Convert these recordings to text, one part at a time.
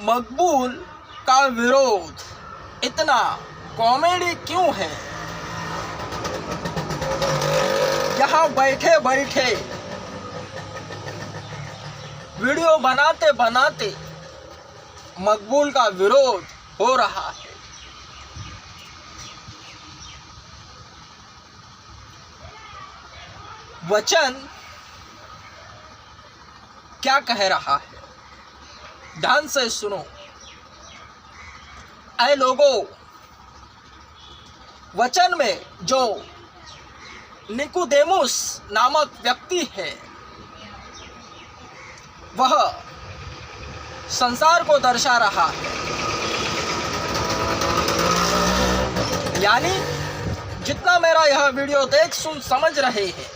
मकबूल का विरोध इतना कॉमेडी क्यों है? यहाँ बैठे बैठे वीडियो बनाते बनाते मकबूल का विरोध हो रहा है। वचन क्या कह रहा है, ध्यान से सुनो। ऐ लोगों, वचन में जो निकोदेमुस नामक व्यक्ति है, वह संसार को दर्शा रहा है। यानी जितना मेरा यह वीडियो देख सुन समझ रहे हैं,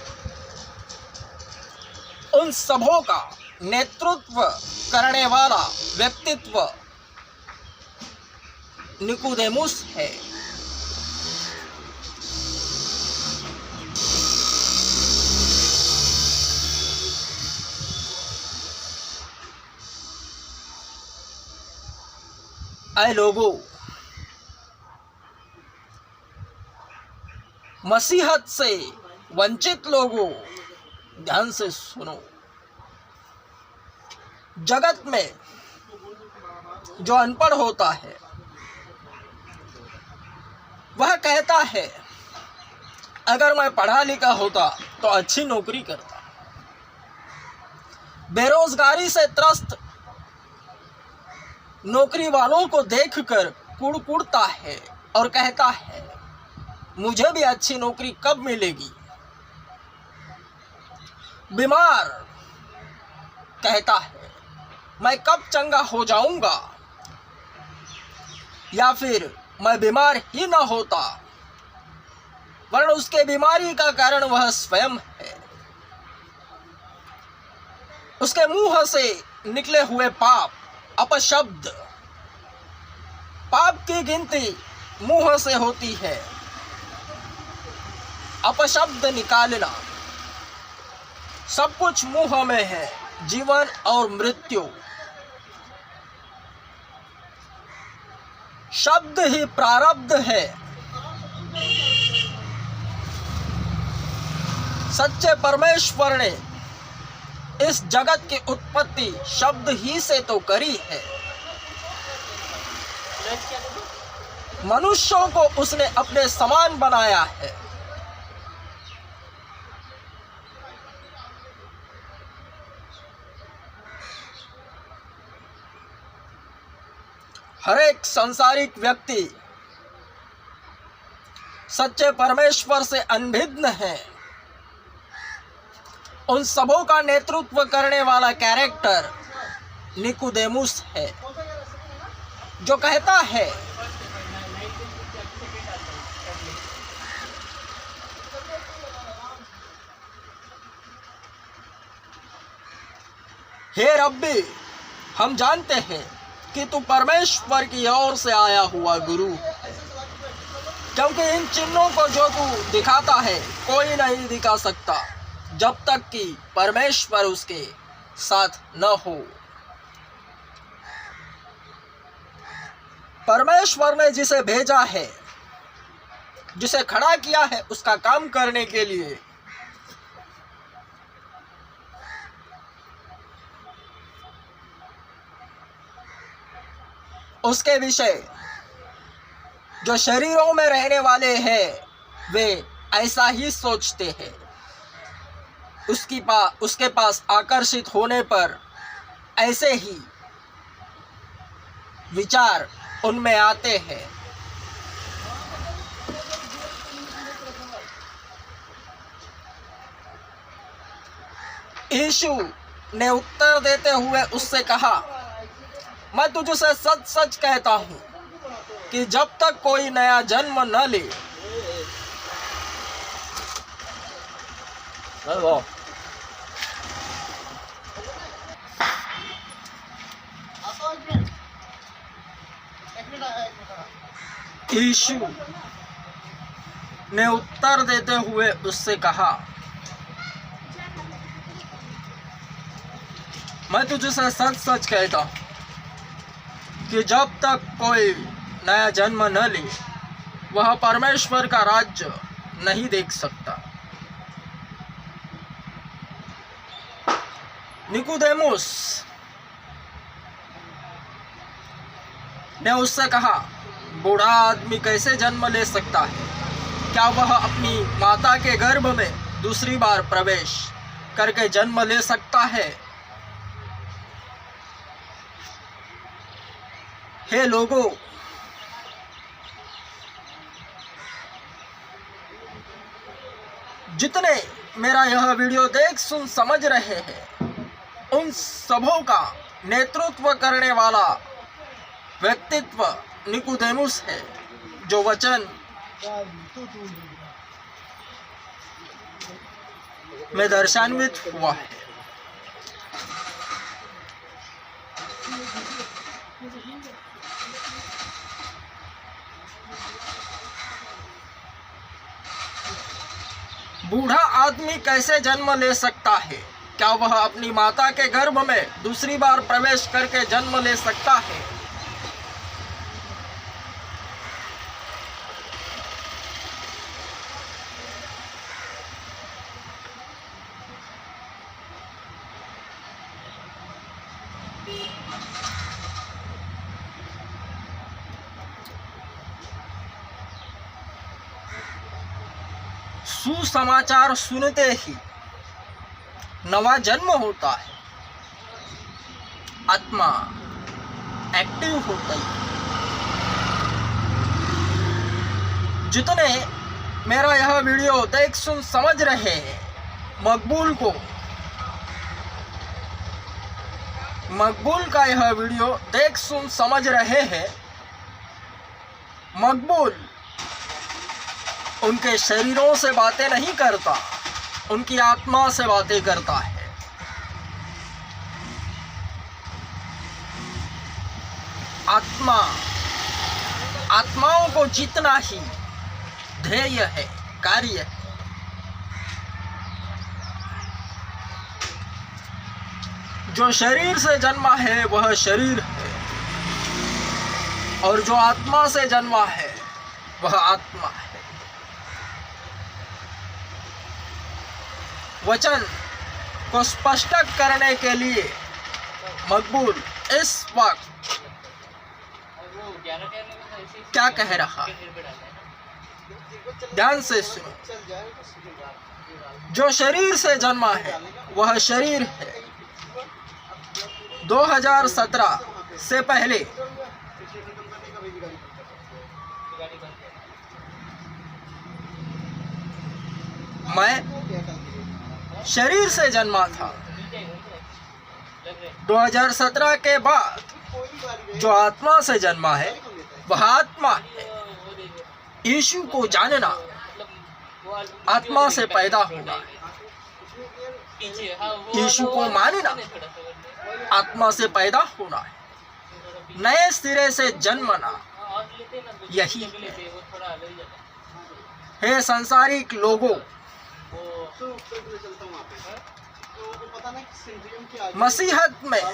उन सबों का नेतृत्व करने वाला व्यक्तित्व निकोदेमुस है। ऐ लोगों, मसीहत से वंचित लोगों, ध्यान से सुनो। जगत में जो अनपढ़ होता है, वह कहता है अगर मैं पढ़ा लिखा होता तो अच्छी नौकरी करता। बेरोजगारी से त्रस्त नौकरी वालों को देखकर कुड़कुड़ता है और कहता है मुझे भी अच्छी नौकरी कब मिलेगी। बीमार कहता है मैं कब चंगा हो जाऊंगा, या फिर मैं बीमार ही ना होता, वरन उसके बीमारी का कारण वह स्वयं है। उसके मुंह से निकले हुए पाप, अपशब्द, पाप की गिनती मुंह से होती है। अपशब्द निकालना, सब कुछ मुंह में है, जीवन और मृत्यु। शब्द ही प्रारब्ध है। सच्चे परमेश्वर ने इस जगत की उत्पत्ति शब्द ही से तो करी है। मनुष्यों को उसने अपने समान बनाया है। हर एक सांसारिक व्यक्ति सच्चे परमेश्वर से अनभिन्न है। उन सबों का नेतृत्व करने वाला कैरेक्टर निकोदेमुस है, जो कहता है हे रब्बी, हम जानते हैं कि तू परमेश्वर की ओर से आया हुआ गुरु है, क्योंकि इन चिन्हों को जो तू दिखाता है कोई नहीं दिखा सकता जब तक कि परमेश्वर उसके साथ न हो। परमेश्वर ने जिसे भेजा है, जिसे खड़ा किया है उसका काम करने के लिए, उसके विषय जो शरीरों में रहने वाले हैं वे ऐसा ही सोचते हैं। उसके पास आकर्षित होने पर ऐसे ही विचार उनमें आते हैं। यीशु ने उत्तर देते हुए उससे कहा, मैं तुझसे सच सच कहता हूं कि जब तक कोई नया जन्म न ले यीशु ने उत्तर देते हुए उससे कहा, मैं तुझसे सच सच कहता हूं कि जब तक कोई नया जन्म न ले वह परमेश्वर का राज्य नहीं देख सकता। निकोदेमुस ने उससे कहा, बूढ़ा आदमी कैसे जन्म ले सकता है? क्या वह अपनी माता के गर्भ में दूसरी बार प्रवेश करके जन्म ले सकता है? हे लोगों, जितने मेरा यह वीडियो देख सुन समझ रहे हैं, उन सबों का नेतृत्व करने वाला व्यक्तित्व निकोदेमुस है, जो वचन में दर्शान्वित हुआ है। बूढ़ा आदमी कैसे जन्म ले सकता है? क्या वह अपनी माता के गर्भ में दूसरी बार प्रवेश करके जन्म ले सकता है? सुसमाचार सुनते ही नवा जन्म होता है, आत्मा एक्टिव होती है। जितने मेरा यह वीडियो देख सुन समझ रहे हैं, मकबूल का यह वीडियो देख सुन समझ रहे हैं, मकबूल उनके शरीरों से बातें नहीं करता, उनकी आत्मा से बातें करता है। आत्माओं को जीतना ही ध्येय है, कार्य है। जो शरीर से जन्मा है वह शरीर है, और जो आत्मा से जन्मा है वह आत्मा है। वचन को स्पष्ट करने के लिए मकबूल इस वक्त क्या कह रहा है, ध्यान से सुनो। जो शरीर से जन्मा है वह शरीर है। 2017 से पहले मैं शरीर से जन्मा था। 2017 के बाद जो आत्मा से जन्मा है वह आत्मा है। यीशु को जानना आत्मा से पैदा होना है, यीशु को मानना आत्मा से पैदा होना है, नए सिरे से जन्मना यही है। हे संसारिक लोगों, मसीहत में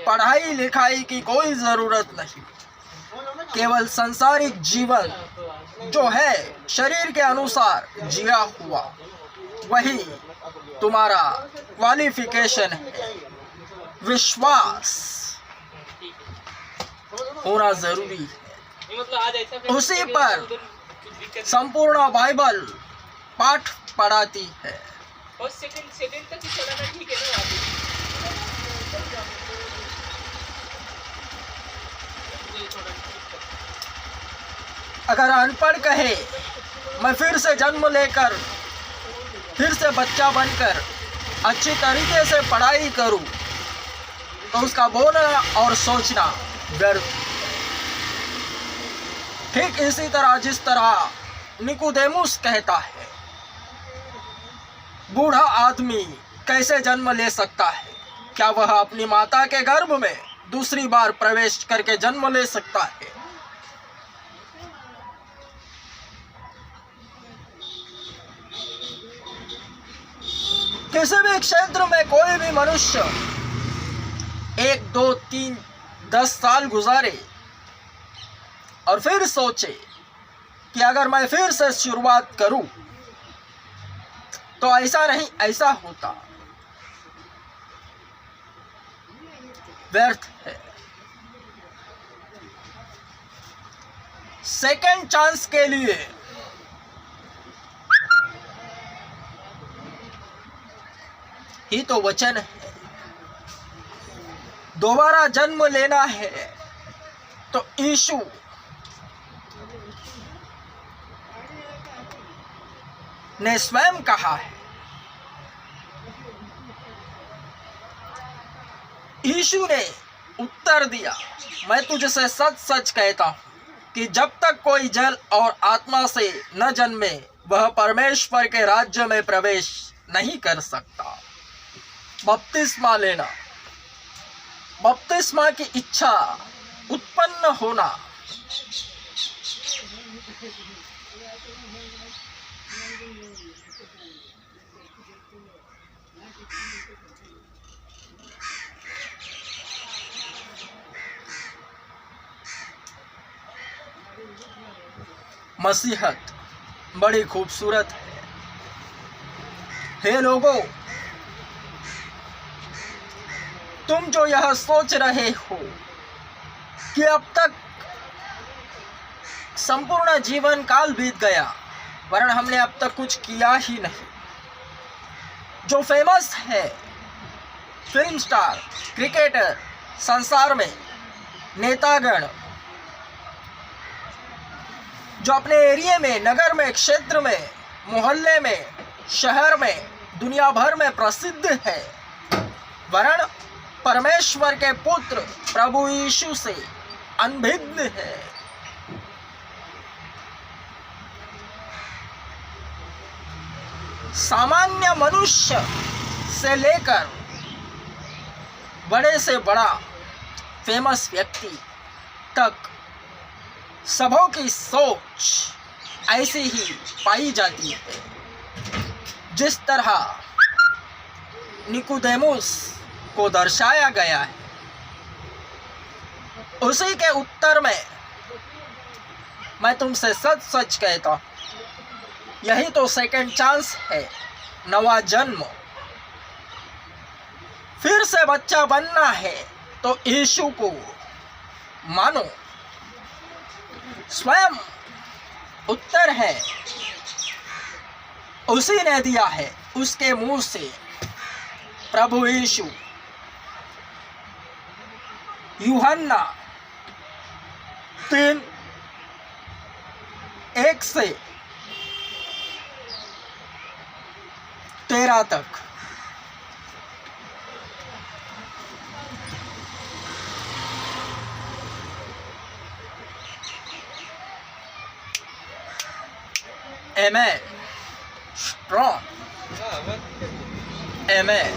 पढ़ाई लिखाई की कोई जरूरत नहीं। केवल संसारिक जीवन जो है शरीर के अनुसार जिया हुआ वही तुम्हारा क्वालिफिकेशन है। विश्वास होना जरूरी है, उसी पर संपूर्ण बाइबल पाठ पढ़ाती है। और सेकंड तक चलाना ठीक है ना? अगर अनपढ़ कहे मैं फिर से जन्म लेकर फिर से बच्चा बनकर अच्छी तरीके से पढ़ाई करूं, तो उसका बोलना और सोचना व्यर्थ। ठीक इसी तरह जिस तरह निकोदेमुस कहता है, बूढ़ा आदमी कैसे जन्म ले सकता है? क्या वह अपनी माता के गर्भ में दूसरी बार प्रवेश करके जन्म ले सकता है? किसी भी क्षेत्र में कोई भी मनुष्य 1, 2, 3 10 साल गुजारे और फिर सोचे कि अगर मैं फिर से शुरुआत करूं तो ऐसा नहीं ऐसा होता, व्यर्थ है। सेकंड चांस के लिए ही तो वचन है। दोबारा जन्म लेना है तो यीशु ने स्वयं कहा है। यीशु ने उत्तर दिया, मैं तुझसे सच सच कहता हूं कि जब तक कोई जल और आत्मा से न जन्मे वह परमेश्वर के राज्य में प्रवेश नहीं कर सकता। बपतिस्मा लेना, बपतिस्मा की इच्छा उत्पन्न होना, मसीहत बड़ी खूबसूरत है। हे लोगों, तुम जो यह सोच रहे हो कि अब तक संपूर्ण जीवन काल बीत गया वरन हमने अब तक कुछ किया ही नहीं, जो फेमस है फिल्म स्टार, क्रिकेटर, संसार में नेतागण, जो अपने एरिया में, नगर में, क्षेत्र में, मोहल्ले में, शहर में, दुनिया भर में प्रसिद्ध है, वरन परमेश्वर के पुत्र प्रभु यीशु से अनभिज्ञ है। सामान्य मनुष्य से लेकर बड़े से बड़ा फेमस व्यक्ति तक सबों की सोच ऐसी ही पाई जाती है। जिस तरह निकोदेमुस को दर्शाया गया है, उसी के उत्तर में मैं तुमसे सच सच कहता हूं, यही तो सेकंड चांस है, नवा जन्म। फिर से बच्चा बनना है तो यीशु को मानो। स्वयं उत्तर है उसी ने दिया है, उसके मुंह से प्रभु यीशु। यूहन्ना 3:1 से 13 तक। Amen. Strong. Amen.